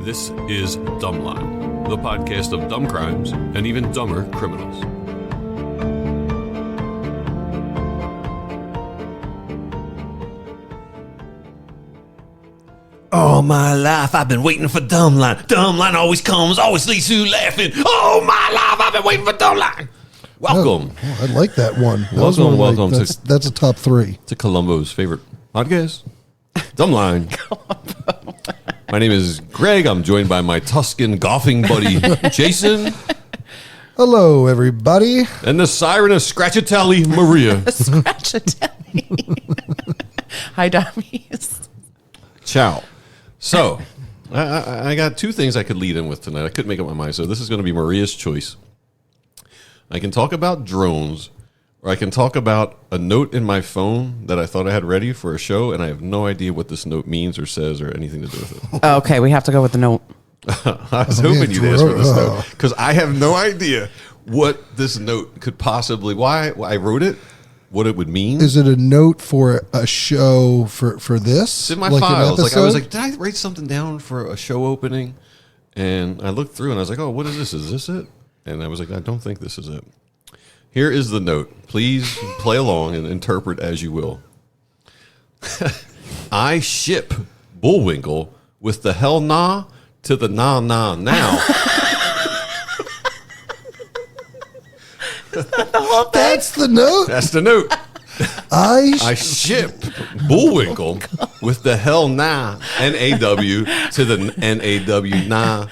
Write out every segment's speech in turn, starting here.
This is Dumbline, the podcast of dumb crimes and even dumber criminals. All my life I've been waiting for Dumbline. Dumbline always comes, always leaves you laughing. All my life I've been waiting for Dumbline. Welcome. Oh, I like that one. Welcome that's a top three. to Columbo's favorite podcast, Dumbline. My name is Greg. I'm joined by my Tuscan golfing buddy, Jason. Hello, everybody. And the siren of Scratchatelli, Maria. Scratchatelli. Hi, dummies. Ciao. So, I got two things I could lead in with tonight. I couldn't make up my mind, so this is going to be Maria's choice. I can talk about drones, or I can talk about a note in my phone that I thought I had ready for a show, and I have no idea what this note means or says or anything to do with it. Okay, we have to go with the note. I was hoping you'd ask for this note, because I have no idea what this note could possibly, why I wrote it, what it would mean. Is it a note for a show for this? It's in my files. Like I was like, did I write something down for a show opening? And I looked through and I was like, oh, what is this? Is this it? And I was like, I don't think this is it. Here is the note. Please play along and interpret as you will. I ship Bullwinkle with the hell nah to the nah nah now. That's the note. That's the note. I ship Bullwinkle with the hell nah, N-A-W, to the N-A-W, nah,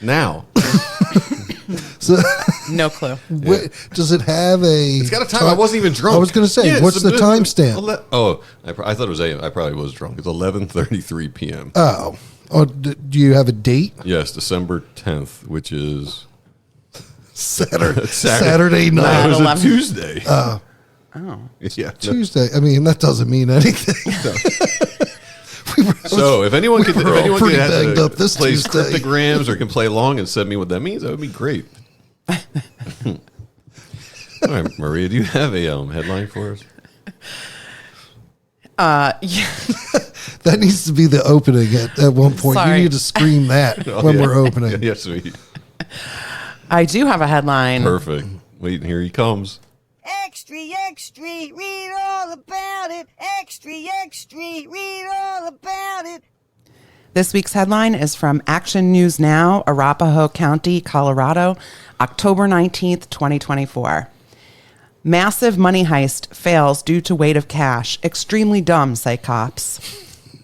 now. So, No clue. does it have a... It's got a time. I wasn't even drunk. I was going to say, what's the timestamp? Oh, I thought it was AM. I probably was drunk. It's 11:33 p.m. Oh, do you have a date? Yes, December 10th, which is... Saturday night. No, it was 11. a Tuesday. Oh. Yeah. Tuesday. I mean, that doesn't mean anything. So if anyone could pretty banged up this play Tuesday. cryptograms or can play along and send me what that means, that would be great. All right, Maria, do you have a headline for us? Yeah. That needs to be the opening at one point. Sorry. You need to scream that when we're opening. Yes, sweet. I do have a headline. Perfect. Wait, here he comes. Extra, extra, read all about it. Extra, extra, read all about it. This week's headline is from Action News Now, Arapahoe County, Colorado, October 19th, 2024. Massive money heist fails due to weight of cash. Extremely dumb, say cops.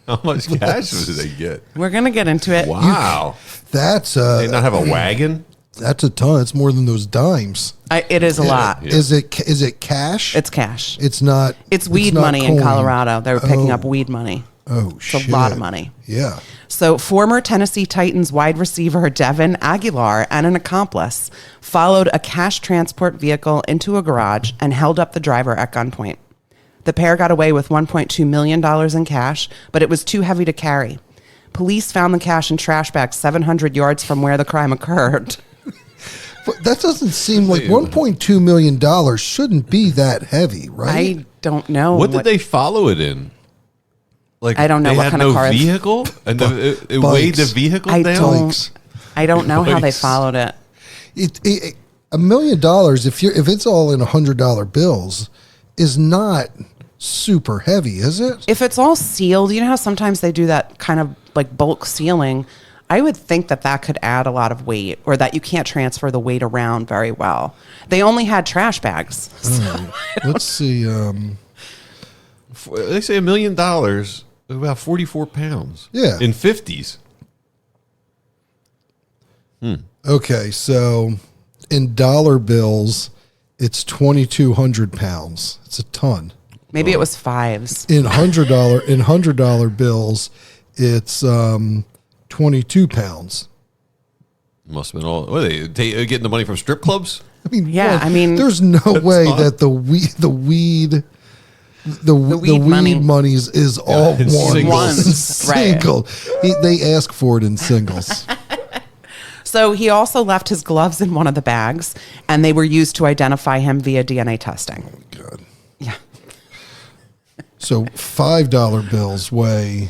How much cash did they get? We're going to get into it. Wow. That's They not have a wagon? That's a ton. It's more than those dimes. It is a lot. Yeah. Is it cash? It's cash. It's not. It's weed not money in coin. Colorado. They were picking up weed money. Oh, It's shit. a lot of money. Yeah. So former Tennessee Titans wide receiver Devin Aguilar and an accomplice followed a cash transport vehicle into a garage and held up the driver at gunpoint. The pair got away with $1.2 million in cash, but it was too heavy to carry. Police found the cash in trash bags 700 yards from where the crime occurred. But that doesn't seem like $1.2 million shouldn't be that heavy, right? I don't know. What did they follow it in? Like I don't know they what had kind no of car. vehicle, and it weighed the vehicle I down. don't. I don't know how they Bikes. followed it. $1 million, if it's all in $100 bills, is not super heavy, is it? If it's all sealed, you know how sometimes they do that kind of like bulk sealing. I would think that could add a lot of weight, or that you can't transfer the weight around very well. They only had trash bags. Let's see. They say $1 million, about 44 pounds. Yeah. In 50s. Okay, so in dollar bills, it's 2,200 pounds. It's a ton. Maybe it was fives. In $100 bills, it's 22 pounds. Must have been all. What are they getting the money from strip clubs? I mean, Yeah, I mean, there's no way not- that the weed money. monies is all in one singles. single. They ask for it in singles. So he also left his gloves in one of the bags, and they were used to identify him via DNA testing. God. Yeah. So $5 bills weigh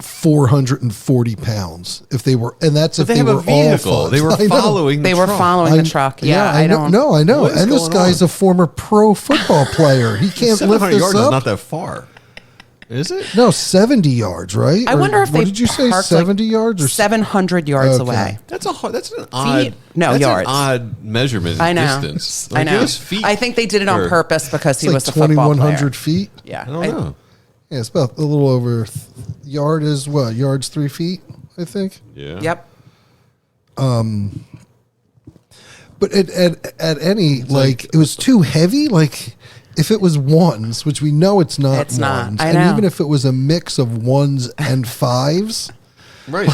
440 pounds if they were, and that's if they they have were a vehicle. all They were I know. following. They were following the truck. Yeah, I know. No, I know. What is And this going guy's on? a former pro football player. He can't lift 700 this yards is up. not that far, is it? No, 70 yards, right? I wonder if what they did you say? parked, 70 yards or 700 yards Okay. away. That's an odd. Feet? No, that's yards. An odd measurement. I know. Distance. I Like, know. give us feet I think they did it on or- purpose because It's he like was a football player. 2,100 feet. Yeah, I don't know. Yeah, it's about a little over yard is what? Yards 3 feet, I think. Yeah. Yep. But at any like it was too heavy. Like if it was ones, which we know it's not. It's not. ones, I and know. even if it was a mix of ones and fives, Right.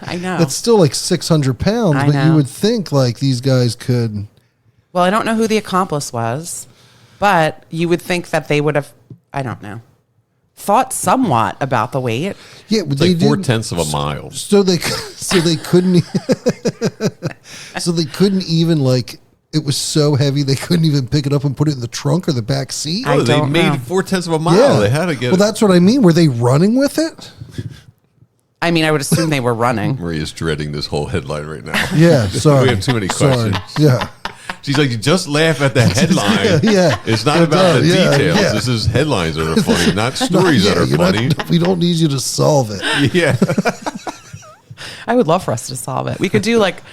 I know. that's still like 600 pounds. I But you know. would think like these guys could. Well, I don't know who the accomplice was, but you would think that they would have, I don't know, thought somewhat about the weight. Yeah, but It's they like didn't. 4/10 of a mile. So they couldn't so they couldn't even like it was so heavy they couldn't even pick it up and put it in the trunk or the back seat. I Oh, they don't made know. 4/10 of a mile. They had to get. Well, that's what I mean. Were they running with it? I mean, I would assume they were running. Maria's dreading this whole headline right now. Yeah, sorry. We have too many Sorry. questions. Yeah. She's like, you just laugh at the headline. Yeah. It's not It about the does, yeah, details. yeah. This is headlines that are funny, not stories that are you're funny. we don't need you to solve it. Yeah. I would love for us to solve it. We could do like,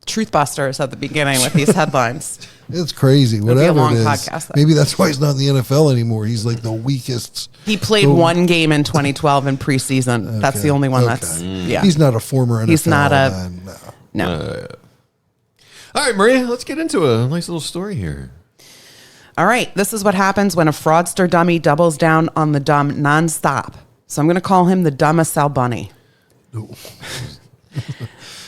Truthbusters at the beginning with these headlines. It's crazy. be a Whatever long it is. podcast, though. Maybe that's why he's not in the NFL anymore. He's like the weakest. He played one game in 2012 in preseason. That's Okay, the only one okay. that's, yeah. He's not a former NFL. He's not a- man, no. No. All right, Maria, let's get into a nice little story here. All right. This is what happens when a fraudster dummy doubles down on the dumb nonstop. So I'm going to call him the Dumb-a-Cell Bunny.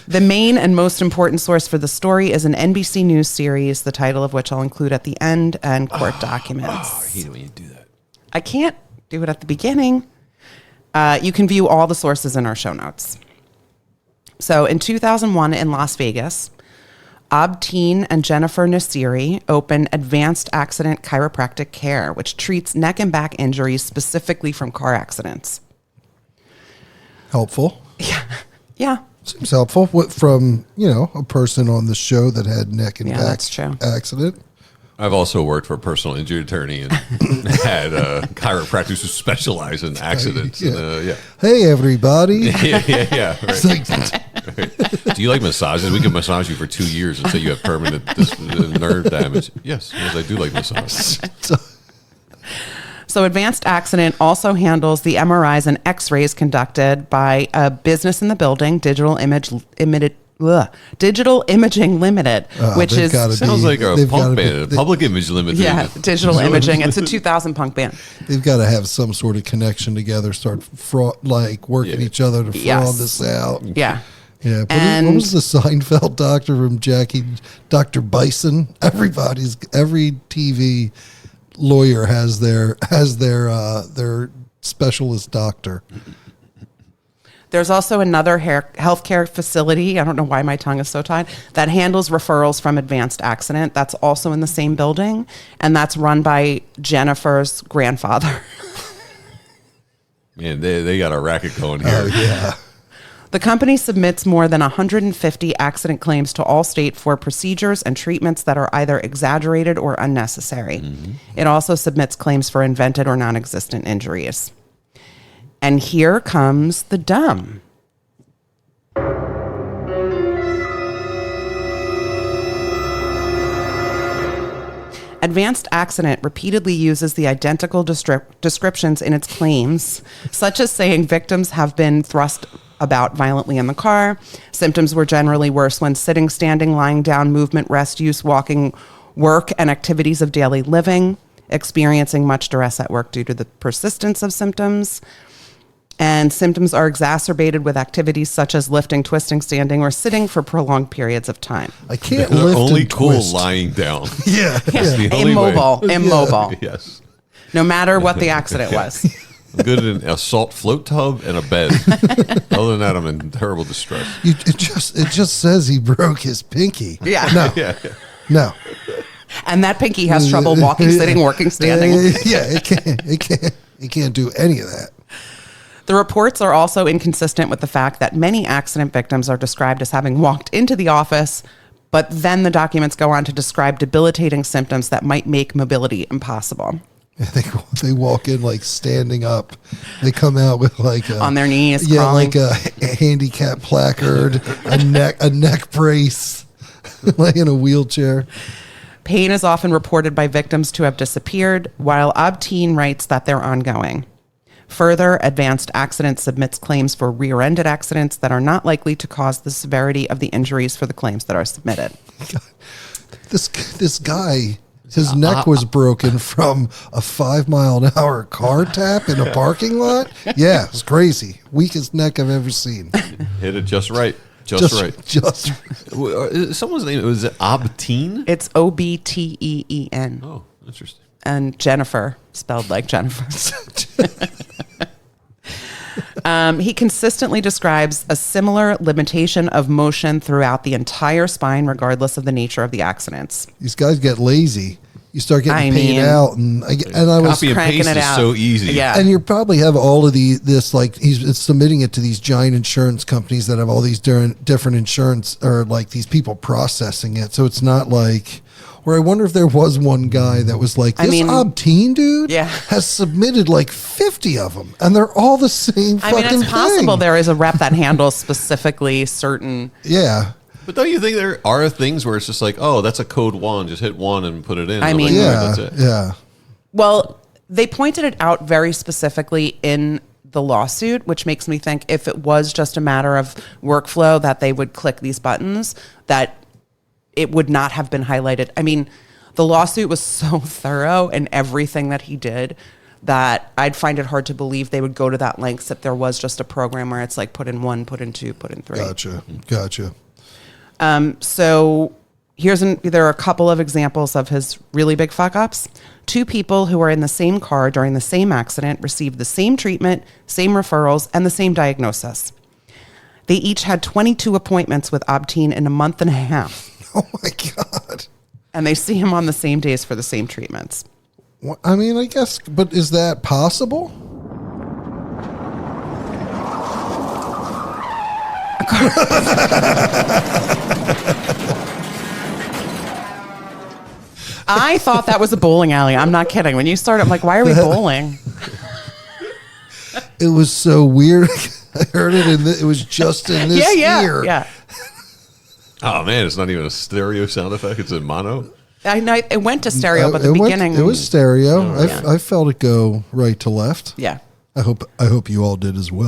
The main and most important source for the story is an NBC News series, the title of which I'll include at the end, and court documents. I hate it when you do that. I can't do it at the beginning. You can view all the sources in our show notes. So in 2001 in Las Vegas, Abteen and Jennifer Nasiri opened Advanced Accident Chiropractic Care, which treats neck and back injuries specifically from car accidents. Helpful. Yeah. Seems helpful. What from a person on the show that had neck and Yeah, back that's true. accident. I've also worked for a personal injury attorney and had chiropractors who specialize in accidents. Yeah. Yeah. Hey everybody. Yeah. Right. It's like, Do you like massages? We can massage you for 2 years until you have permanent nerve damage. Yes, I do like massages. So Advanced Accident also handles the MRIs and X-rays conducted by a business in the building, Digital Imaging Limited, which they've is gotta Sounds like a they've gotta punk be- band, Public Image Limited. yeah, Digital Imaging. It's a 2000 punk band. They've got to have some sort of connection together. Start working Yeah. every other to fraud Yes. this out. Yeah. Yeah, what And- was the Seinfeld doctor from Jackie, Dr. Bison? Every TV lawyer has their specialist doctor. There's also another healthcare facility, I don't know why my tongue is so tied, that handles referrals from Advanced Accident. That's also in the same building, and that's run by Jennifer's grandfather. Man, they got a racket going here. Oh yeah, The company submits more than 150 accident claims to Allstate for procedures and treatments that are either exaggerated or unnecessary. It also submits claims for invented or non-existent injuries. And here comes the dumb. Advanced Accident repeatedly uses the identical descriptions in its claims, such as saying victims have been thrust about violently in the car. Symptoms were generally worse when sitting, standing, lying down, movement, rest, use, walking, work, and activities of daily living, experiencing much duress at work due to the persistence of symptoms. And symptoms are exacerbated with activities such as lifting, twisting, standing, or sitting for prolonged periods of time. I can't They're lift only and cool twist. lying down. Yeah, That's the only Immobile, way. immobile. Yes. No matter what the accident was. I'm good in a salt float tub and a bed. Other than that, I'm in terrible distress. It just says he broke his pinky. Yeah. No, Yeah. no. And that pinky has trouble walking, sitting, working, standing. Yeah, it You can't do any of that. The reports are also inconsistent with the fact that many accident victims are described as having walked into the office, but then the documents go on to describe debilitating symptoms that might make mobility impossible. Yeah, they walk in like standing up. They come out with like On their knees, yeah, crawling. like a handicap placard, a neck brace, like in a wheelchair. Pain is often reported by victims to have disappeared, while Obteen writes that they're ongoing. Further, Advanced Accident submits claims for rear-ended accidents that are not likely to cause the severity of the injuries for the claims that are submitted. This guy, his neck was broken from a 5-mile-an-hour car tap in a parking lot. Yeah, it's crazy. Weakest neck I've ever seen. Hit it just right. Just right. Just Someone's name, was it Obteen? It's Obteen. Oh, interesting. And Jennifer, spelled like Jennifer. He consistently describes a similar limitation of motion throughout the entire spine, regardless of the nature of the accidents. these guys get lazy. You start getting paid out, and I was Copy and cranking paste it is out. so easy. Yeah. and you probably have all of this like he's submitting it to these giant insurance companies that have all these different insurance or like these people processing it. So it's not like. Where I wonder if there was one guy that was like, this Obteen dude has submitted like 50 of them, and they're all the same fucking thing. It's possible there is a rep that handles specifically certain. Yeah. But don't you think there are things where it's just like, oh, that's a code 1, just hit 1 and put it in? I I'm mean- like, all right, Yeah. that's it. Yeah. Well, they pointed it out very specifically in the lawsuit, which makes me think if it was just a matter of workflow that they would click these buttons, that it would not have been highlighted. I mean, the lawsuit was so thorough in everything that he did that I'd find it hard to believe they would go to that lengths if there was just a program where it's like put in 1, put in 2, put in 3. Gotcha. So there are a couple of examples of his really big fuck ups. 2 people who were in the same car during the same accident received the same treatment, same referrals, and the same diagnosis. They each had 22 appointments with Obteen in a month and a half. Oh my God. And they see him on the same days for the same treatments. Well, I mean, I guess, but is that possible? I thought that was a bowling alley. I'm not kidding. When you started, I'm like, why are we bowling? It was so weird. I heard it it was just in this ear. Yeah. Oh, man, it's not even a stereo sound effect. It's in mono. I know it went to stereo, but the It beginning. it was stereo. Yeah. I felt it go right to left. Yeah. I hope you all did as well.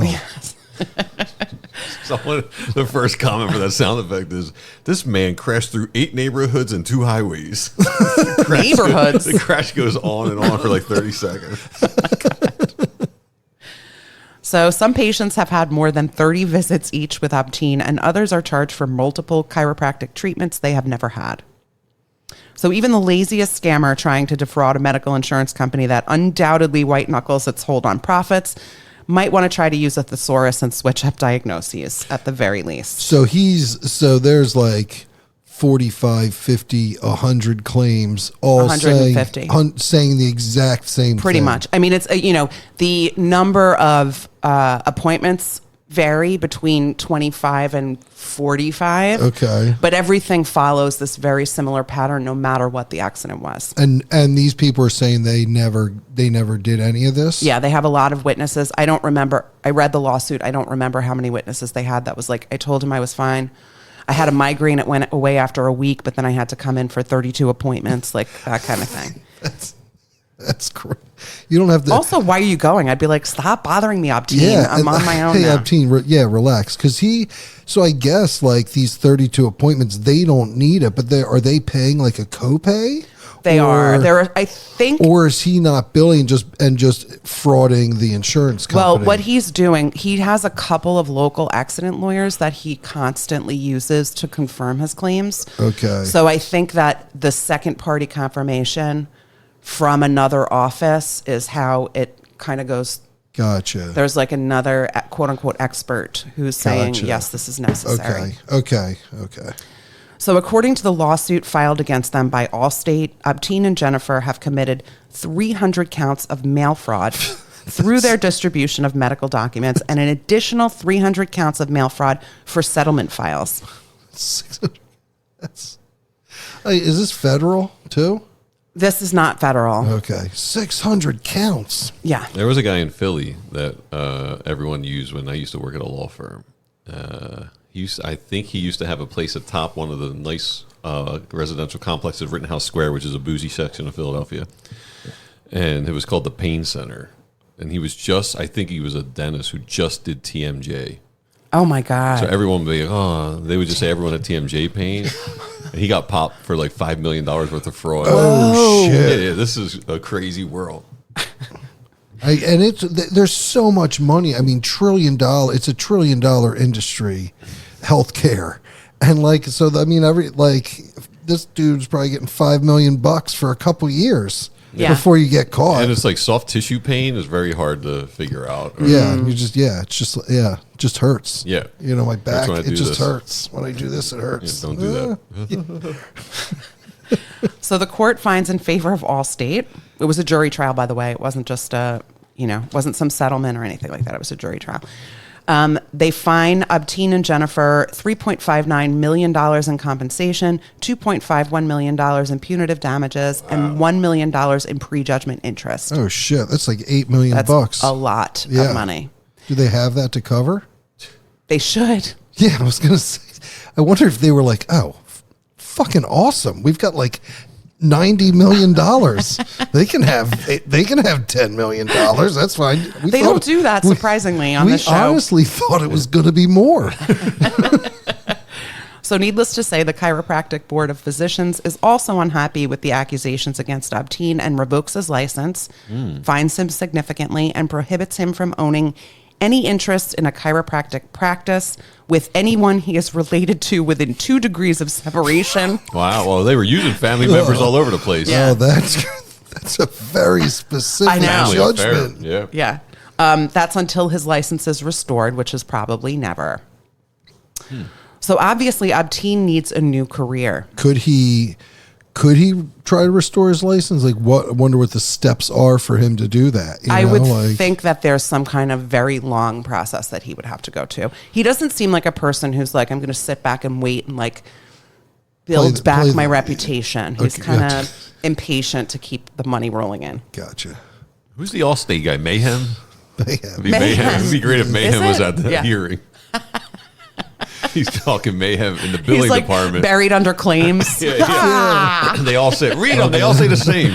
The first comment for that sound effect is, this man crashed through 8 neighborhoods and 2 highways. Neighborhoods. The crash goes on and on for like 30 seconds. So some patients have had more than 30 visits each with Obteen, and others are charged for multiple chiropractic treatments they have never had. So even the laziest scammer trying to defraud a medical insurance company that undoubtedly white knuckles its hold on profits might want to try to use a thesaurus and switch up diagnoses at the very least. So there's like 45, 50, 100 claims, all 150. saying the exact same Pretty thing. much. I mean, it's, the number of appointments vary between 25 and 45. Okay. But everything follows this very similar pattern no matter what the accident was. And these people are saying they never did any of this? Yeah, they have a lot of witnesses. I don't remember. I read the lawsuit. I don't remember how many witnesses they had. That was like, I told him I was fine. I had a migraine. It went away after a week, but then I had to come in for 32 appointments, like that kind of thing. That's great. You don't have to. Also, why are you going? I'd be like, stop bothering me, Obteen. I'm on my own Hey, now. Obteen, relax. Because so I guess like these 32 appointments, they don't need it, but are they paying like a copay? They are. I think. Or is he not billing and just frauding the insurance company? Well, what he's doing, he has a couple of local accident lawyers that he constantly uses to confirm his claims. Okay. So I think that the second party confirmation from another office is how it kind of goes. Gotcha. There's like another quote unquote expert who's saying, Gotcha. yes, this is necessary. Okay. So according to the lawsuit filed against them by Allstate, Obteen and Jennifer have committed 300 counts of mail fraud through their distribution of medical documents and an additional 300 counts of mail fraud for settlement files. 600. Is this federal too? This is not federal. Okay. 600 counts. Yeah. There was a guy in Philly that everyone used when I used to work at a law firm. I think he used to have a place atop one of the nice residential complexes of Rittenhouse Square, which is a bougie section of Philadelphia. And it was called the Pain Center. And he was I think he was a dentist who just did TMJ. Oh my God. So everyone would be like, they would just say everyone had TMJ pain. And he got popped for like $5 million worth of fraud. Oh, shit. Yeah, this is a crazy world. And there's so much money. I mean, it's a $1 trillion industry, healthcare. And this dude's probably getting $5 million for a couple years before you get caught. And it's like soft tissue pain is very hard to figure out. Yeah, it just hurts. Yeah. My back, when I it do just this. hurts. When I do this, it hurts. Yeah, don't do that. So the court finds in favor of Allstate. It was a jury trial, by the way. It wasn't just wasn't some settlement or anything like that. It was a jury trial. They fine Abteen and Jennifer $3.59 million in compensation, $2.51 million in punitive damages, and $1 million in prejudgment interest. Oh shit, that's like $8 million. That's a lot of money. Do they have that to cover? They should. Yeah, I was gonna say. I wonder if they were like, oh, fucking awesome. We've got like $90 million. They can have $10 million. That's fine. They don't do that, surprisingly, on this show. We honestly thought it was going to be more. So needless to say, the Chiropractic Board of Physicians is also unhappy with the accusations against Abteen and revokes his license, fines him significantly, and prohibits him from owning any interest in a chiropractic practice with anyone he is related to within 2 degrees of separation. Wow. Well, they were using family members all over the place. Yeah. Oh, that's a very specific I know. judgment. Yeah. Yeah. That's until his license is restored, which is probably never. So obviously, Abteen needs a new career. Could he try to restore his license? I wonder what the steps are for him to do that. I would think that there's some kind of very long process that he would have to go to. He doesn't seem like a person who's like, I'm going to sit back and wait and build back my reputation. He's kind of impatient to keep the money rolling in. Gotcha. Who's the Allstate guy? Mayhem? Mayhem. It'd be great if Mayhem was at the Yeah. hearing. He's talking Mayhem in the billing He's department. buried under claims. They all say, read them. They all say the same.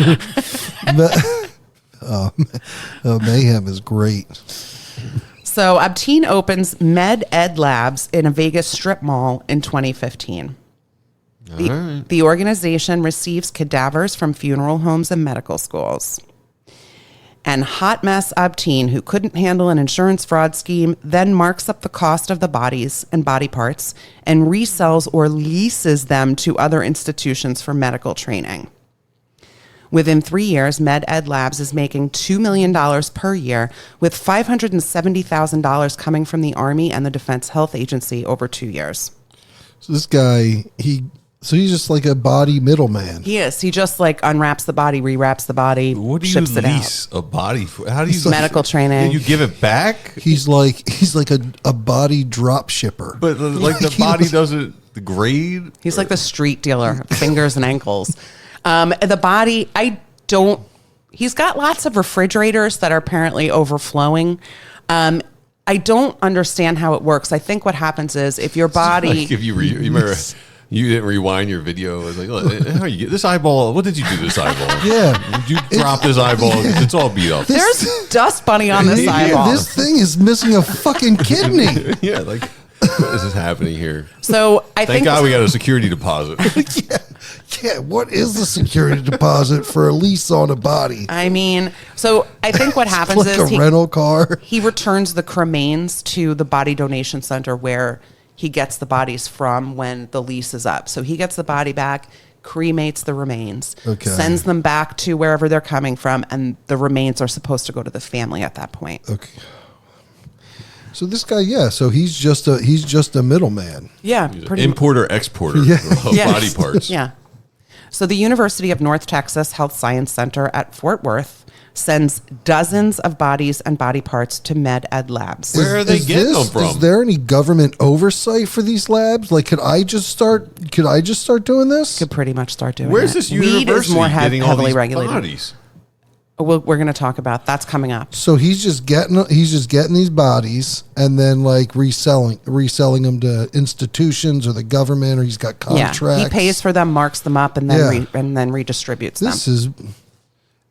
Mayhem is great. So Abteen opens Med Ed Labs in a Vegas strip mall in 2015. The organization receives cadavers from funeral homes and medical schools. And hot mess Abteen, who couldn't handle an insurance fraud scheme, then marks up the cost of the bodies and body parts and resells or leases them to other institutions for medical training. Within 3 years, Med Ed Labs is making $2 million per year, with $570,000 coming from the Army and the Defense Health Agency over 2 years. So this guy, he's just like a body middleman. He is. He just unwraps the body, rewraps the body, What do you ships it lease out. a body for? How do you Medical training. You give it back? He's like a body drop shipper. But the body doesn't degrade? He's like the street dealer, fingers and ankles. The body, he's got lots of refrigerators that are apparently overflowing. I don't understand how it works. I think what happens is if your body... Like if you remember... You didn't rewind your video. It was like, look, how you get this eyeball? What did you do to this eyeball? Yeah. Did you drop this eyeball? It's all beat up. There's dust bunny on this eyeball. This thing is missing a fucking kidney. Yeah, what is happening here? So I Thank think... God we got a security deposit. Yeah, what is the security deposit for a lease on a body? I mean, so I think what happens Like is a rental car. he returns the cremains to the body donation center where he gets the bodies from when the lease is up. So he gets the body back, cremates the remains, sends them back to wherever they're coming from, and the remains are supposed to go to the family at that point. Okay. So this guy, so he's just a middleman. Yeah, pretty Importer, exporter of Yes. body parts. Yeah. So the University of North Texas Health Science Center at Fort Worth sends dozens of bodies and body parts to Med Ed Labs. Where are they getting them from? Is there any government oversight for these labs? Like, could I just start doing this? Could pretty much start doing Where's it. this Weed university is more getting all heavily these regulated. bodies? We're going to talk about that's coming up. So he's just getting these bodies and then like reselling them to institutions or the government, or he's got contracts. Yeah, he pays for them, marks them up, and then redistributes This them. is,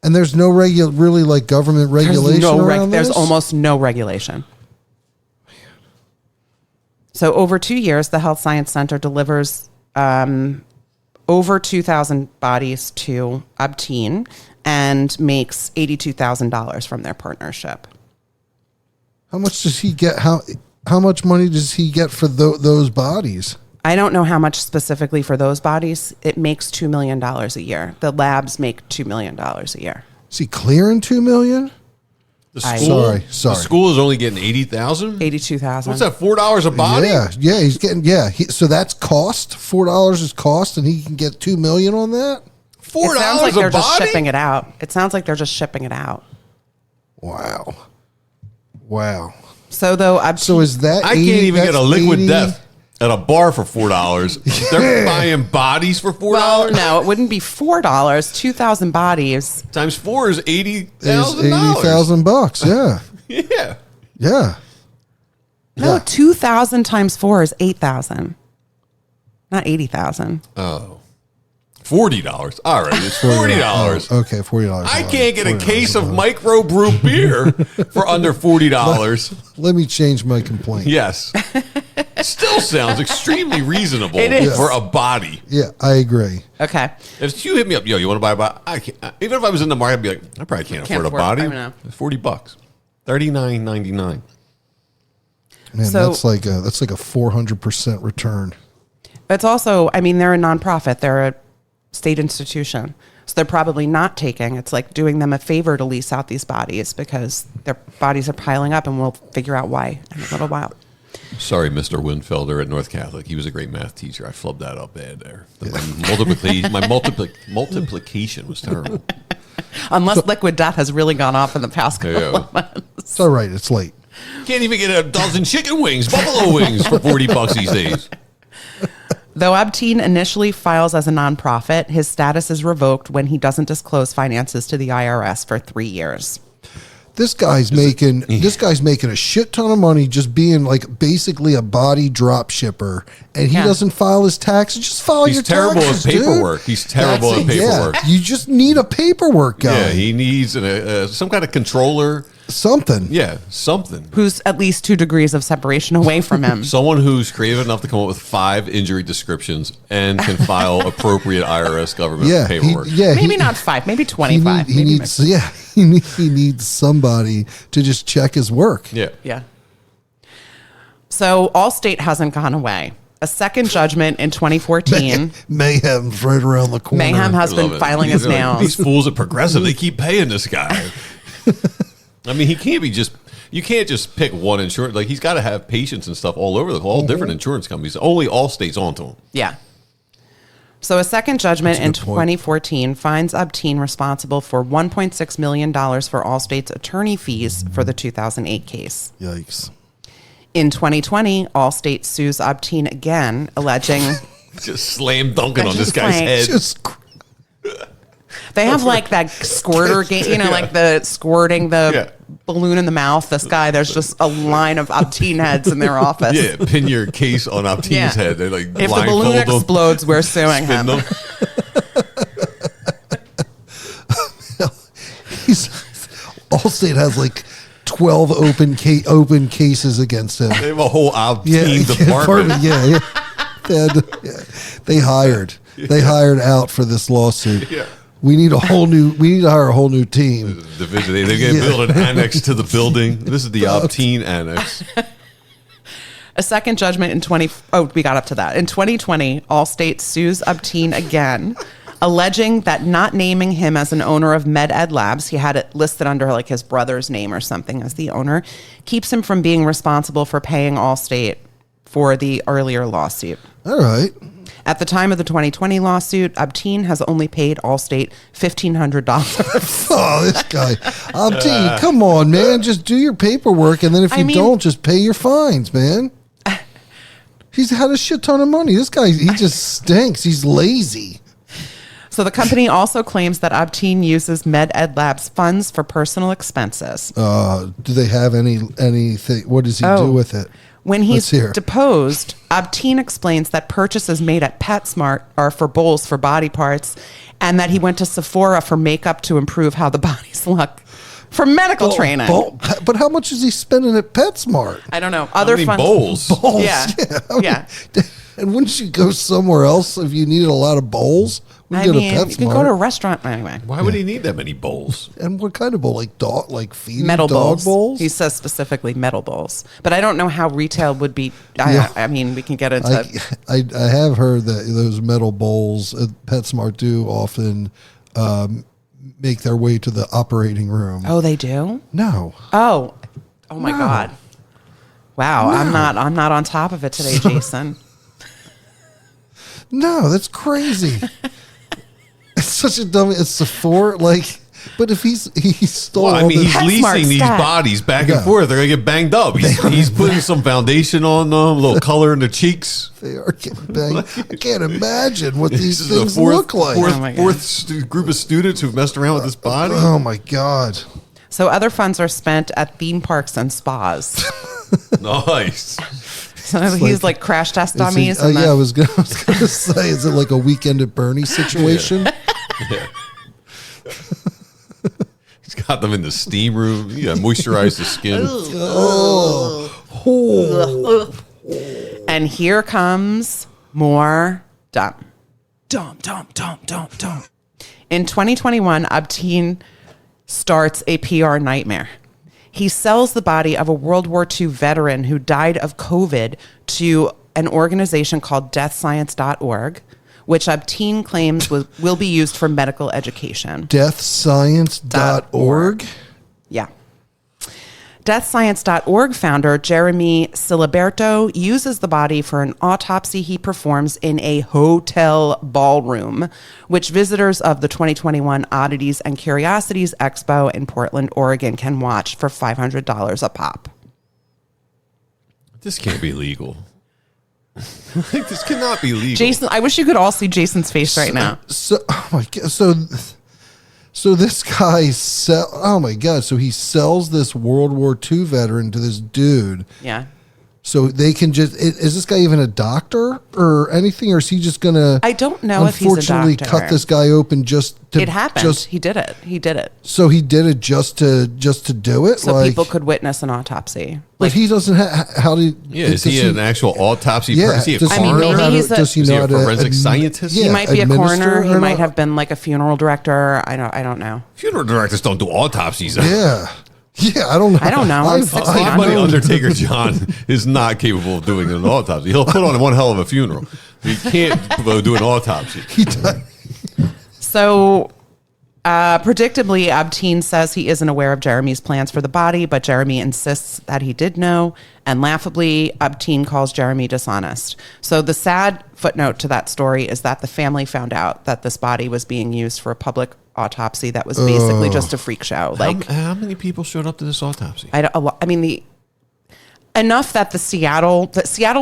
and there's no really like government regulation around There's this? almost no regulation. So over 2 years, the Health Science Center delivers over 2,000 bodies to Obtain and makes $82,000 from their partnership. How much does he get? How much money does he get for those bodies? I don't know how much specifically for those bodies. It makes $2 million a year. The labs make $2 million a year. Is he clearing $2 million? The school, Sorry. The school is only getting 80,000. 82,000. What's that? $4 a body? Yeah, he's getting so that's cost. $4 is cost, and he can get $2 million on that. $4 It sounds like a they're body? just shipping it out. It sounds like they're just shipping it out. Wow. So though, So is that? I can't even get a liquid death at a bar for $4. They're buying bodies for $4. Well, no, it wouldn't be $4. 2,000 bodies. Times 4 is $80,000. $80,000. Yeah, Yeah. yeah. No, Yeah. 2,000 times 4 is 8,000. Not 80,000. Oh. $40. All right, it's $40. Oh, okay, $40. I can't get a case of microbrew beer for under $40. Let me change my complaint. Yes. Still sounds extremely reasonable It is. for a body. Yeah, I agree. Okay. If you hit me up, yo, you want to buy a body? I can't, even if I was in the market, I'd be like, I probably can't afford a body. I know. It's $40. $39.99. Man, So- that's like a 400% return. It's also, I mean, they're a nonprofit. They're a state institution. So they're probably not taking, it's like doing them a favor to lease out these bodies because their bodies are piling up, and we'll figure out why in a little while. Sorry, Mr. Winfelder at North Catholic. He was a great math teacher. I flubbed that up bad there. My multiplication was terrible. Unless liquid death has really gone off in the past couple of months. It's all right. It's late. Can't even get a dozen chicken wings, buffalo wings for $40 these days. Though Obtain initially files as a nonprofit, his status is revoked when he doesn't disclose finances to the IRS for 3 years. This guy's making a shit ton of money just being like basically a body drop shipper, and he Yeah. doesn't file his taxes. Just file He's your terrible taxes, at paperwork. dude. He's terrible That's at it, paperwork. Yeah. You just need a paperwork guy. Yeah, he needs some kind of controller. Something. Yeah, something. Who's at least 2 degrees of separation away from him. Someone who's creative enough to come up with 5 injury descriptions and can file appropriate IRS government Yeah. paperwork. Maybe not 5, maybe 25. He maybe needs. Yeah. He needs somebody to just check his work. Yeah. Yeah. So Allstate hasn't gone away. A second judgment in 2014. Mayhem's right around the corner. Mayhem has I been love it. filing his These are like, nails. These fools at Progressive, they keep paying this guy. I mean, you can't just pick one insurance. Like, he's got to have patients and stuff all over all different insurance companies. Only Allstate's onto him. Yeah. So a second judgment in That's a good point. 2014 finds Obtain responsible for $1.6 million for Allstate's attorney fees for the 2008 case. Yikes. In 2020, Allstate sues Obtain again, alleging Just slam dunking on this Just guy's like- head. Just they have like that squirter game, you know, like the squirting the balloon in the mouth. This guy, there's just a line of Obtain heads in their office. Yeah, pin your case on Obtain's Yeah. head. They like If the balloon blindfold them, explodes, we're suing spin him. them. Allstate has like 12 open cases against him. They have a whole Obtain department. Yeah. They hired out for this lawsuit. Yeah. We need to hire a whole new team. Division. They're going to build an annex to the building. This is the Obtain annex. A second judgment in we got up to that. In 2020, Allstate sues Obtain again, alleging that not naming him as an owner of Med Ed Labs, he had it listed under like his brother's name or something as the owner, keeps him from being responsible for paying Allstate for the earlier lawsuit. All right. At the time of the 2020 lawsuit, Abteen has only paid Allstate $1,500. Oh, this guy. Abteen, come on, man. Just do your paperwork, and then if you don't, just pay your fines, man. He's had a shit ton of money. This guy, he just stinks. He's lazy. So the company also claims that Abteen uses MedEd Labs funds for personal expenses. Do they have anything? What does he do with it? When he's deposed, Abteen explains that purchases made at PetSmart are for bowls for body parts, and that he went to Sephora for makeup to improve how the bodies look. For medical training. But how much is he spending at PetSmart? I don't know. Other funds. Bowls. Yeah. Yeah. And wouldn't you go somewhere else if you needed a lot of bowls? You can go to a restaurant anyway. Why would he need that many bowls? And what kind of bowl? Like feeding metal dog bowls? He says specifically metal bowls. But I don't know how retail would be. I mean, we can get into. I have heard that those metal bowls at PetSmart do often make their way to the operating room. Oh, they do? No. Oh my God. Wow, no. I'm not on top of it today, Jason. No, that's crazy. It's such a dumb. It's Sephora, but if he stole. Well, I mean, he's PetSmart leasing these bodies back and forth. They're gonna get banged up. He's putting some foundation on them, a little color in the cheeks. They are getting banged. I can't imagine what these things look like. Fourth group of students who've messed around with this body. Oh my God. So other funds are spent at theme parks and spas. Nice. So he's like crash test dummies. I was gonna say, is it like a Weekend at Bernie situation? Yeah. He's got them in the steam room. Yeah, moisturize the skin. And here comes more dumb. In 2021, Abteen starts a PR nightmare. He sells the body of a World War II veteran who died of COVID to an organization called deathscience.org, which Abteen claims will be used for medical education. Deathscience.org? Yeah. Deathscience.org founder Jeremy Siliberto uses the body for an autopsy he performs in a hotel ballroom, which visitors of the 2021 Oddities and Curiosities Expo in Portland, Oregon can watch for $500 a pop. This can't be legal. This cannot be legal. Jason, I wish you could all see Jason's face right now. Oh my God. So this guy oh my God. So he sells this World War II veteran to this dude. Yeah. So they can just, is this guy even a doctor or anything? Or is he just going to, I don't know if he's a doctor. Unfortunately, cut this guy open just to. It happened. He did it. So he did it just to do it? So people could witness an autopsy. But he doesn't have, how do you. Yeah, is he an actual autopsy person? Is he a does coroner? He know does he know how to. Forensic scientist? Yeah, he might be a coroner. He might have been like a funeral director. I don't know. Funeral directors don't do autopsies. Yeah. Yeah, I don't know. I'm 1600. Buddy Undertaker John is not capable of doing an autopsy. He'll put on one hell of a funeral. He can't do an autopsy. He does. So, predictably, Abteen says he isn't aware of Jeremy's plans for the body, but Jeremy insists that he did know. And laughably, Abteen calls Jeremy dishonest. So the sad footnote to that story is that the family found out that this body was being used for a public autopsy that was basically just a freak show. Like, how many people showed up to this autopsy? Enough that Seattle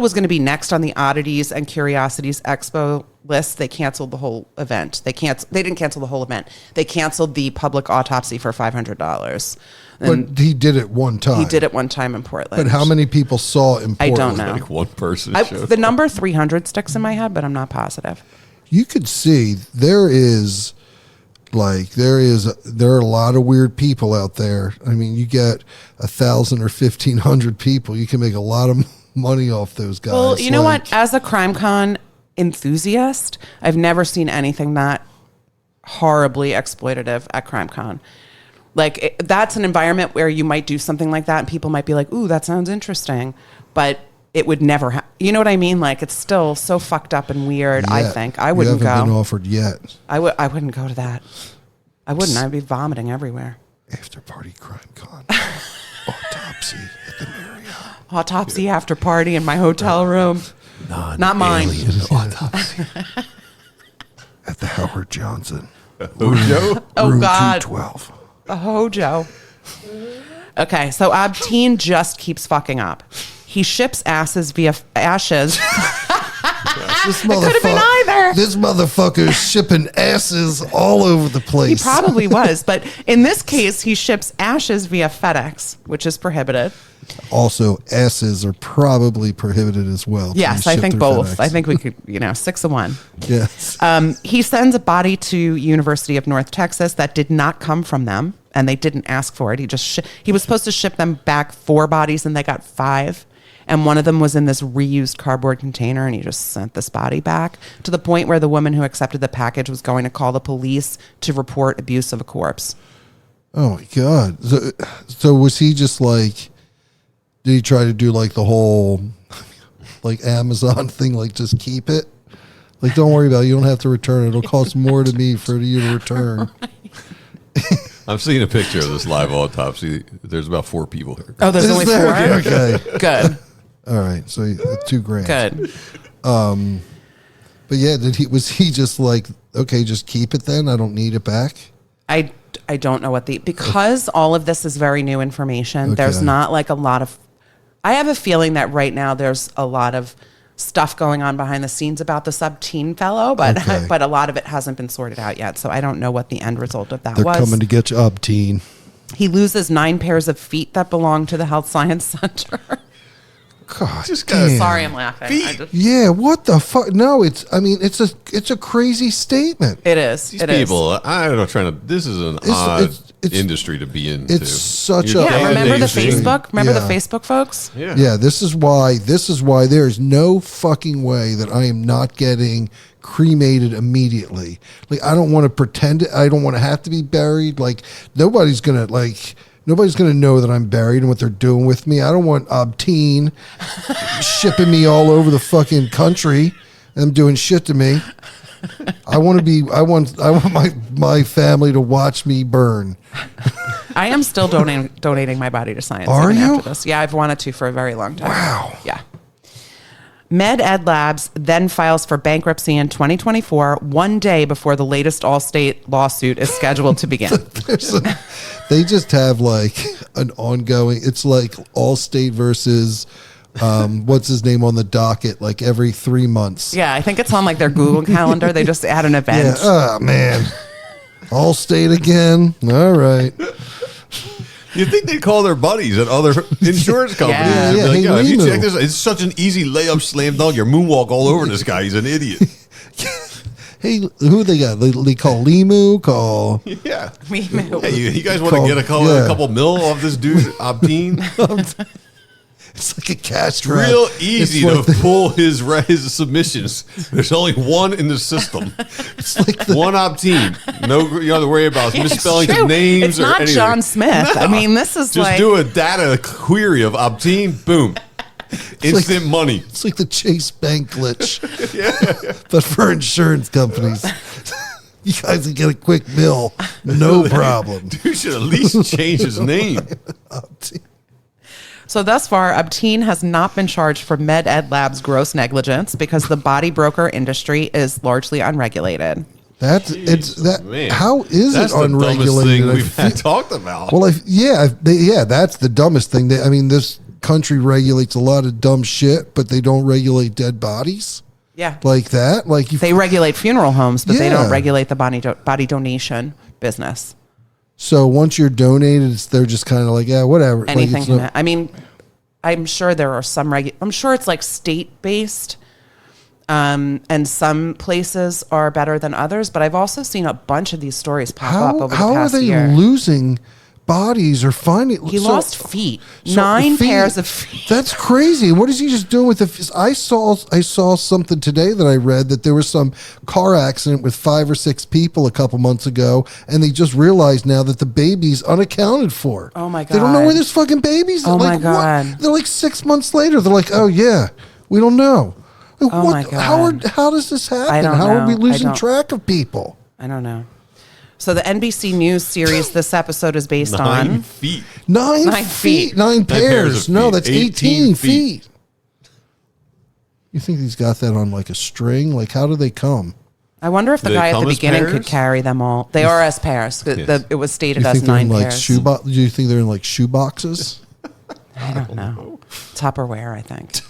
was going to be next on the Oddities and Curiosities Expo list. They canceled the whole event. They didn't cancel the whole event. They canceled the public autopsy for $500. But he did it one time. He did it one time in Portland. But how many people saw it in Portland? I don't know. Like one person. The number 300 sticks in my head, but I'm not positive. You could see there are a lot of weird people out there. I mean, you get 1,000 or 1,500 people, you can make a lot of money off those guys. Well, you know what? As a CrimeCon enthusiast, I've never seen anything that horribly exploitative at CrimeCon. That's an environment where you might do something like that, and people might be like, "Ooh, that sounds interesting," but it would never happen. You know what I mean? It's still so fucked up and weird. I think I wouldn't go. Haven't been offered yet. I wouldn't go to that. I wouldn't. I'd be vomiting everywhere. After party CrimeCon. Autopsy at the Marriott. Autopsy after party in my hotel room. Not mine. autopsy at the Howard Johnson. Hojo? Oh, Room God. 212. The Hojo. Okay, so Abteen just keeps fucking up. He ships ashes via ashes. This It could have been either. This motherfucker is shipping asses all over the He place. probably was, but in this case, he ships ashes via FedEx, which is prohibited. Also, asses are probably prohibited as well. to Yes, be I shipped think through both. FedEx. I think we could, 6 of 1. Yes. He sends a body to University of North Texas that did not come from them, and they didn't ask for it. He was supposed to ship them back 4 bodies, and they got 5. And one of them was in this reused cardboard container, and he just sent this body back to the point where the woman who accepted the package was going to call the police to report abuse of a corpse. Oh my God. So was he just like, did he try to do like the whole like Amazon thing, like just keep it? Like, don't worry about it. You don't have to return it. It'll cost more to me for you to return. I've seen a picture of this live autopsy. There's about 4 people here. Oh, there's Is only 4? there? Okay. Good. All right. So $2,000. Good. But yeah, was he just like, okay, just keep it then? I don't need it back. I don't know because all of this is very new information. There's Okay. not like a lot of, I have a feeling that right now there's a lot of stuff going on behind the scenes about the sub-teen fellow, but Okay. but a lot of it hasn't been sorted out yet. So I don't know what the end result of that They're was. coming to get you up, teen. He loses 9 pairs of feet that belong to the Health Science Center. God, Just gotta- damn. Sorry, I'm laughing. Yeah, what the fuck? No, it's a crazy statement. It is. These It is. people, I'm not trying to. This is an odd industry to be into. It's such You're a Yeah, remember the damaging- Facebook? Remember the Yeah. Facebook folks? Yeah. Yeah, this is why there is no fucking way that I am not getting cremated immediately. Like, I don't want to pretend I don't want to have to be buried. Like, nobody's gonna know that I'm buried and what they're doing with me. I don't want Obteen shipping me all over the fucking country and doing shit to me. I want my family to watch me burn. I am still donating my body to science. Are even you? After this. Yeah, I've wanted to for a very long time. Wow. Yeah. MedEd Labs then files for bankruptcy in 2024, one day before the latest Allstate lawsuit is scheduled to begin. They just have like an ongoing. It's like Allstate versus what's his name on the docket, like every 3 months. Yeah, I think it's on like their Google Calendar. They just add an Yeah. event. Oh man, Allstate again. All right. You'd think they'd call their buddies at other insurance companies. Yeah. And be Yeah, like, hey, "Yo, have you Limu." checked this? It's such an easy layup, slam dunk. Your moonwalk all over this guy. He's an idiot. Hey, who they got? They call Limu. Call. Yeah. Me too. Hey, you guys want to Call- get a couple mil off this dude, Obteen? It's like a cash grab. Real easy It's to like pull his submissions. There's only one in the system. It's like the, One Obteen. No, you don't have to worry about It's misspellings true. of names It's or not anything. John Smith. No. I mean, this is Just like do a data query of Obteen. Boom. Instant money. it's like the Chase Bank glitch, but for insurance companies. You guys can get a quick bill, no problem. Dude should at least change his name. So thus far, Obteen has not been charged for MedEd Labs' gross negligence because the body broker industry is largely unregulated. Man. How is That's it the unregulated? dumbest thing I we've feel- talked about. Well, that's the dumbest thing. This country regulates a lot of dumb shit, but they don't regulate dead bodies Yeah. like that. Like They regulate funeral homes, but they Yeah. don't regulate the body donation business. so once you're donated, they're just kind of like, yeah, whatever. Like, Anything it's can no- I mean, I'm sure there are some I'm sure it's like state-based, and some places are better than others, but I've also seen a bunch of these stories pop up over the how are past they year. losing bodies or finding? He lost feet. so 9 feet- pairs of feet. That's crazy. What is he just doing with the? I saw something today that I read that there was some car accident with 5 or 6 people a couple months ago, and they just realized now that the baby's unaccounted for. Oh my They don't know God. where this fucking baby's. Oh my like, God. What? They're like 6 months later. They're like, oh yeah, we don't know. Like, Oh my God. How does this happen? don't How are we know. losing I don't- track of people? I don't know. So the NBC News series this episode is based 9 on feet. 9 9 feet, feet. 9 pairs pairs. of No, feet. that's 18 18 feet. You think he's got that on like a string? Like, how do they come? I wonder if the Do they guy at come the as beginning pairs? could carry them all. They are as pairs. Yes. It was Do stated you as think they're in 9 like pairs. Do you think they're in like shoe boxes? I don't know. Tupperware, I think.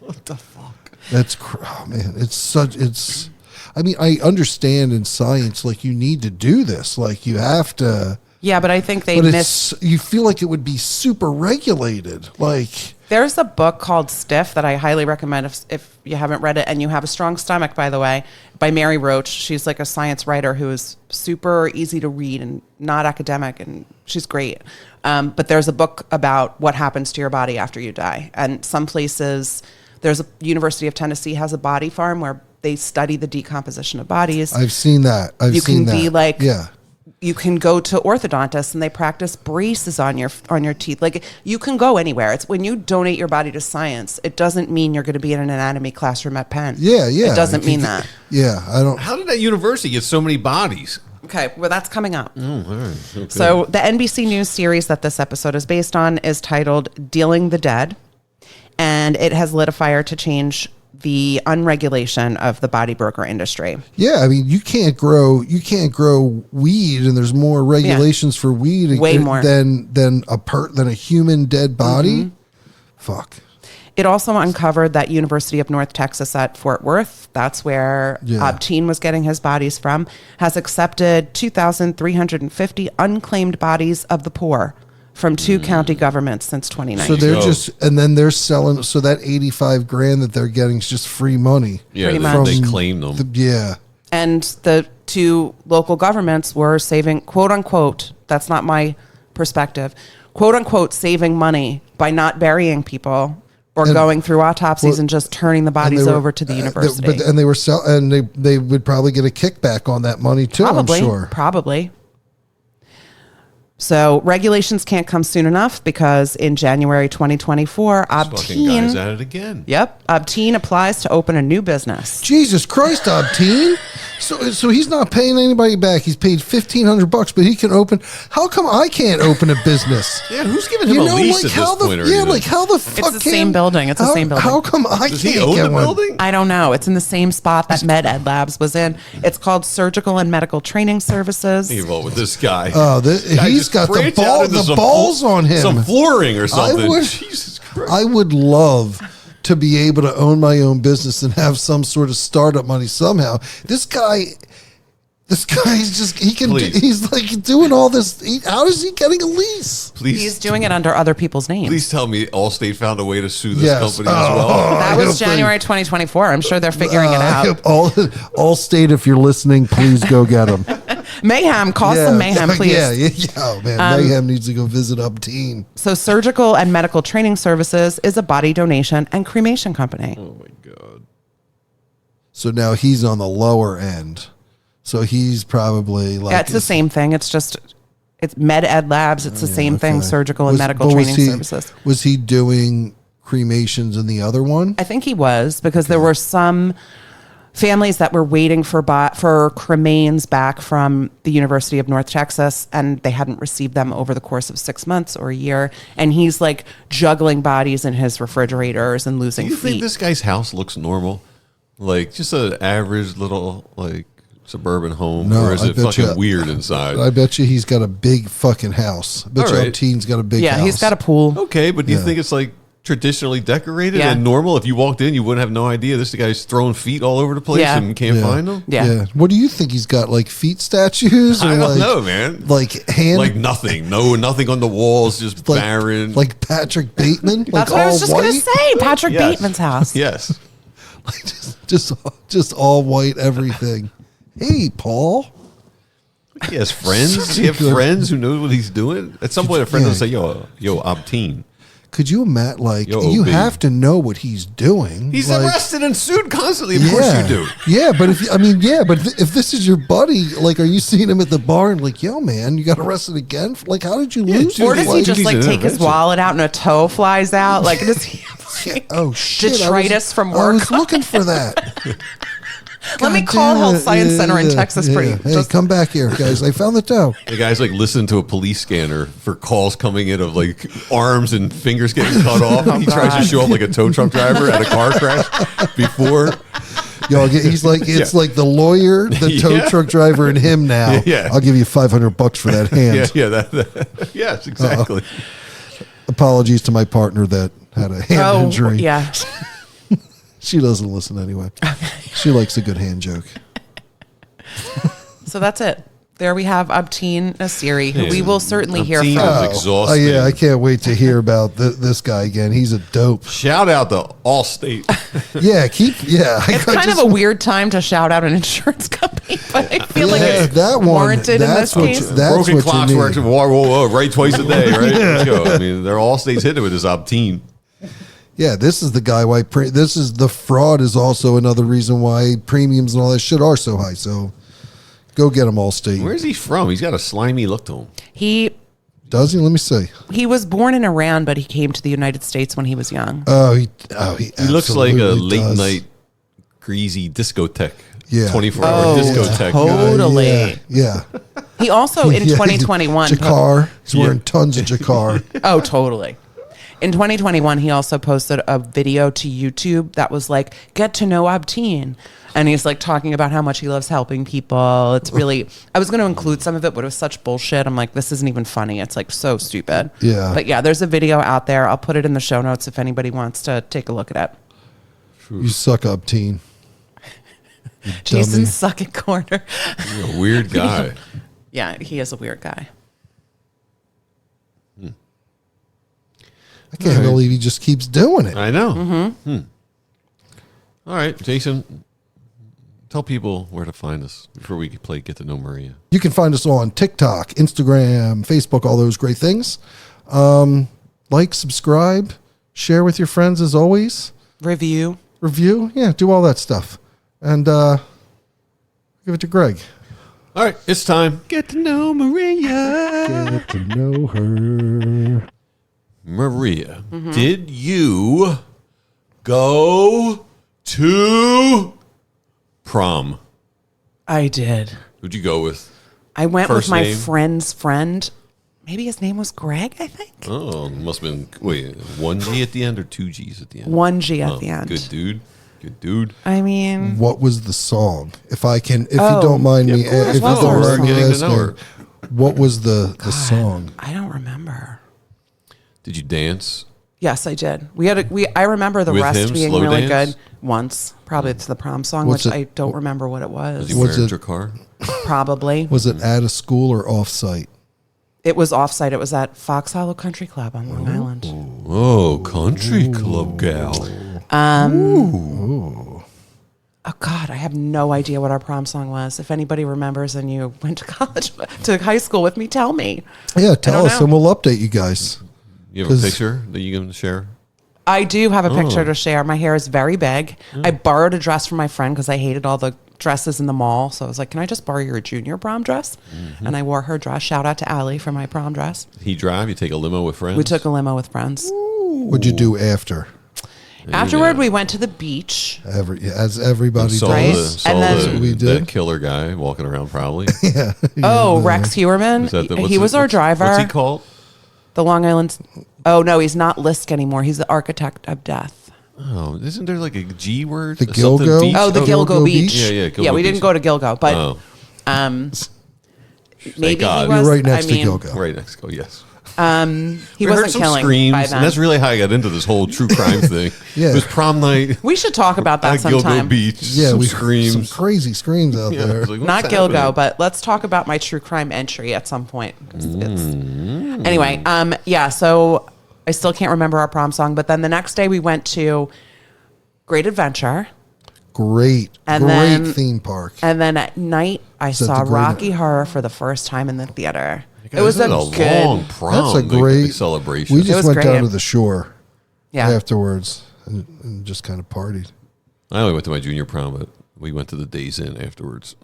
What the fuck? Oh man, it's. I mean, I understand in science, like you need to do this, like you have to. Yeah, but I think they But missed. you feel like it would be super regulated, like. There's a book called Stiff that I highly recommend if you haven't read it and you have a strong stomach, by the way, by Mary Roach. She's like a science writer who is super easy to read and not academic, and she's great. But there's a book about what happens to your body after you die. And some places, there's a University of Tennessee has a body farm where they study the decomposition of bodies. I've seen that. You can be like, yeah. You can go to orthodontists and they practice braces on your teeth. Like you can go anywhere. It's when you donate your body to science, it doesn't mean you're going to be in an anatomy classroom at Penn. Yeah, yeah. It doesn't mean that. Yeah, I don't. How did that university get so many bodies? Okay, well that's coming up. Oh, all right. Okay. So the NBC News series that this episode is based on is titled "Dealing the Dead," and it has lit a fire to change the unregulation of the body broker industry. Yeah, I mean, you can't grow weed, and there's more regulations for weed Way more. than a human dead body. Mm-hmm. Fuck. It also uncovered that University of North Texas at Fort Worth, that's where Yeah. Obteen was getting his bodies from, has accepted 2,350 unclaimed bodies of the poor from 2 county governments since 2019. So they're go. just, and then they're selling. So that $85,000 that they're getting is just free money. Yeah, Pretty they much. claim them. Yeah. And the 2 local governments were saving, quote unquote, that's not my perspective, quote unquote, saving money by not burying people or And- going through autopsies well, and just turning the And bodies they were- over to the university. and they were and they would probably get a kickback on that money too. Probably, I'm sure. probably. So regulations can't come soon enough because in January 2024, Fucking guys Obteen, at it again. Obteen applies to open a new business. Jesus Christ, Obteen. So he's not paying anybody back. He's paid $1,500, but he can open. How come I can't open a business? Yeah, who's giving him a lease at this point? or anything? like how the fuck? the same building. It's the same building. How come I Does can't he own get the one? building? I don't know. It's in the same spot that Med Ed Labs was in. It's called Surgical and Medical Training Services. You roll with this guy. Oh, Guy he's just got the branch out into some balls on him. Some flooring or something. would- Jesus Christ. I would love to be able to own my own business and have some sort of startup money somehow. This guy's just, Please. he's like doing all this. How is he getting a lease? Please, He's doing it under other people's names. please tell me Allstate found a way to sue this Yes. company as well. That I was hope they- January 2024. I'm sure they're figuring it I out. hope all state, if you're listening, please go get him. Mayhem, call some mayhem, please. Yeah. Oh man, Mayhem needs to go visit Obteen. So Surgical and Medical Training Services is a body donation and cremation company. Oh my God. So now he's on the lower end. So he's probably like It's the same thing. It's Med Ed Labs. It's the same thing, okay. surgical and Was- medical but was training he- services. Was he doing cremations in the other one? I think he was because there were some families that were waiting for cremains back from the University of North Texas, and they hadn't received them over the course of 6 months or a year. And he's like juggling bodies in his refrigerators and losing Do you think feet. this guy's house looks normal? Like just an average little like suburban home, No, or is I it bet fucking you- weird inside? I bet you he's got a big fucking house. I bet All you right. Obteen's got a big Yeah, house. he's got a pool. Okay, but do you Yeah. think it's like traditionally decorated Yeah. and normal? If you walked in, you wouldn't have no idea this guy's throwing feet all over the place Yeah. and can't find them. Yeah. What do you think he's got? Like feet statues? Or I don't like, know, man. Like hand, Like nothing, nothing on the walls, just like, barren. like Patrick Bateman. That's like what I was just going to white? say. Patrick Yes. Bateman's house. Yes. just all white everything. Hey, Paul. He has friends. He have friends who knows what he's doing. At some point, a friend Yeah. will say, "Yo, Obteen." Could you imagine? Like Yo, you OB. have to know what he's doing. He's like, arrested and sued constantly. Of course you do. Yeah, but if this is your buddy, like, are you seeing him at the bar and like, yo, man, you got arrested again? Like, how did you lose? dude, Or does he Like, just like Duty's an take his intervention. wallet out and a toe flies out? Like, does he have, like, oh shit, detritus from I was work? looking for that. Let me God call damn Health it. Science Center in Texas for you. Hey, come back here, guys. I found the toe. The guy's like listening to a police scanner for calls coming in of like arms and fingers getting cut off. He tries to show up like a tow truck driver at a car crash before. Yo, he's like, it's like the lawyer, the tow Yeah. truck driver, and him now. Yeah. I'll give you $500 for that hand. Yes, exactly. Apologies to my partner that had a hand injury. Yeah. She doesn't listen anyway. She likes a good hand joke. So that's it. There we have Obteen Asiri, who we will certainly hear Obteen from. is exhausting. Yeah, I can't wait to hear about this guy again. He's a dope. Shout out to Allstate. It's kind of a weird time to shout out an insurance company, but I feel like it's that one, warranted in this that's what case. That's Broken what clocks you works need. right twice a day, right? Let's go. I mean, they're Allstate's hitting with this Obteen. Yeah, this is the guy why this is the fraud is also another reason why premiums and all that shit are so high. So go get him, Allstate. Where's he from? He's got a slimy look to him. Does he? Let me see. He was born in Iran, but he came to the United States when he was young. He He looks like a absolutely late does. night greasy discotheque. Yeah. 24-hour discotheque. Totally. Yeah. He also, in Yeah, 2021... Jakar. He's wearing tons of Jakar. Oh, totally. In 2021, he also posted a video to YouTube that was like, get to know Obteen. And he's like talking about how much he loves helping people. It's really, I was going to include some of it, but it was such bullshit. I'm like, this isn't even funny. It's like so stupid. Yeah. But yeah, there's a video out there. I'll put it in the show notes if anybody wants to take a look at it. You suck up, teen. You Jason dummy. Suckett Corner. You're a weird guy. Yeah, he is a weird guy. I can't believe he just keeps doing it. I know. All right, Jason, tell people where to find us before we play Get to Know Maria. You can find us on TikTok, Instagram, Facebook, all those great things. Like, subscribe, share with your friends as always. Review. Review. Yeah, do all that stuff. And give it to Greg. All right, it's time. Get to know Maria. Get to know her. Maria, did you go to prom? I did. Who'd you go with? I went First with my name? friend's friend. Maybe his name was Greg, I think. Oh, must have been, wait, 1 G at the end or 2 G's at the end? 1 G at Oh, the end. Good dude. Good dude. I mean, What was the song? If you Oh. don't mind me, Yeah, of course. if you No, don't we're mind me getting to know her. asking, what was the song? I don't remember. Did you dance? Yes, I did. I remember the With rest him, being slow really dance? good once. Probably it's the prom song, What's which it- I don't remember what it Was was. he Was wearing it- your car? Probably. Was it at a school or off-site? It was offsite. It was at Fox Hollow Country Club on Long Island. Oh, country club gal. Oh God, I have no idea what our prom song was. If anybody remembers and you went to college, to high school with me, tell me. Yeah, tell don't us know. and we'll update you guys. You have a 'Cause- picture that you can share? I do have a picture Oh. to share. My hair is very big. I borrowed a dress from my friend because I hated all the dresses in the mall. So I was like, can I just borrow your junior prom dress? And I wore her dress. Shout out to Allie for my prom dress. He drive? You take a limo with friends? We took a limo with friends. What'd you do after? Afterward, we went to the beach. As everybody Saw, does. Right. saw And then- We did. that killer guy walking around probably. Oh, Rex Hewerman. Is that He was our driver. What's he called? The Long Island. Oh, no, he's not Lisk anymore. He's the architect of death. Oh, isn't there like a G word? The Something Gilgo? beach? Oh, the Gilgo Gilgo Beach? Beach. Yeah, Gilgo we Beach. didn't go to Gilgo, but Oh, maybe God. he was. You're right next I mean, to Gilgo. right next go, yes. He We heard wasn't some killing screams, by and then. that's really how I got into this whole true crime thing. Yeah. It was prom night We should talk about that at Gilgo sometime. Beach. Yeah, some we screams. some crazy screams out Yeah, I there. was like, Not what's Gilgo, happening? but let's talk about my true crime entry at some point. 'Cause Anyway, yeah, so I still can't remember our prom song, but then the next day we went to Great Adventure. Great And then- theme park. And then at night, I that saw the Great- Rocky Horror for the first time in the theater. God, It was this a is good, long prom. That's a the great celebration. We It just was went great. down to the shore yeah. afterwards and just kind of partied. I only went to my junior prom, but We went to the Days Inn afterwards.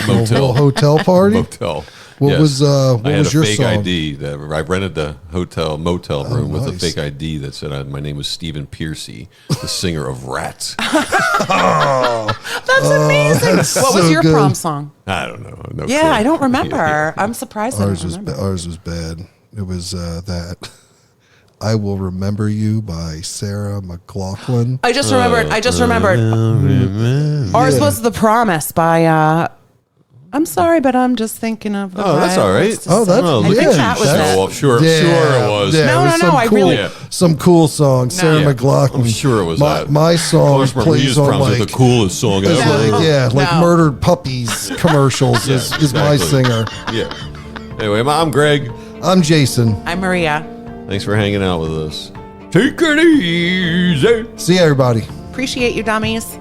Motel hotel party. Motel. What was I had was a your fake song? ID. I rented the motel room with a nice. fake ID that said my name was Stephen Piercy, the singer of Rats. That's amazing. that's What was so your good. prom song? I don't know. No Yeah, clue. I don't remember. I'm surprised I Ours don't was remember. ours was bad. It was that I Will Remember You by Sarah McLachlan. I just remembered. Ours was The Promise by I'm sorry, but I'm just thinking of the Oh, that's guy all right. wants to Oh, that's sing. I look think at that you. was So, it. well, sure it was. Yeah, No, it was no, some I cool, really- some cool songs. Sarah Yeah, McLachlan. I'm sure it was my, that. My Of song course, plays Maria's on Proms are like the coolest song it's ever. like No. murdered puppies commercials Yeah, is my exactly. singer. Yeah. Anyway, I'm Greg. I'm Jason. I'm Maria. Thanks for hanging out with us. Take it easy. See you, everybody. Appreciate you, dummies.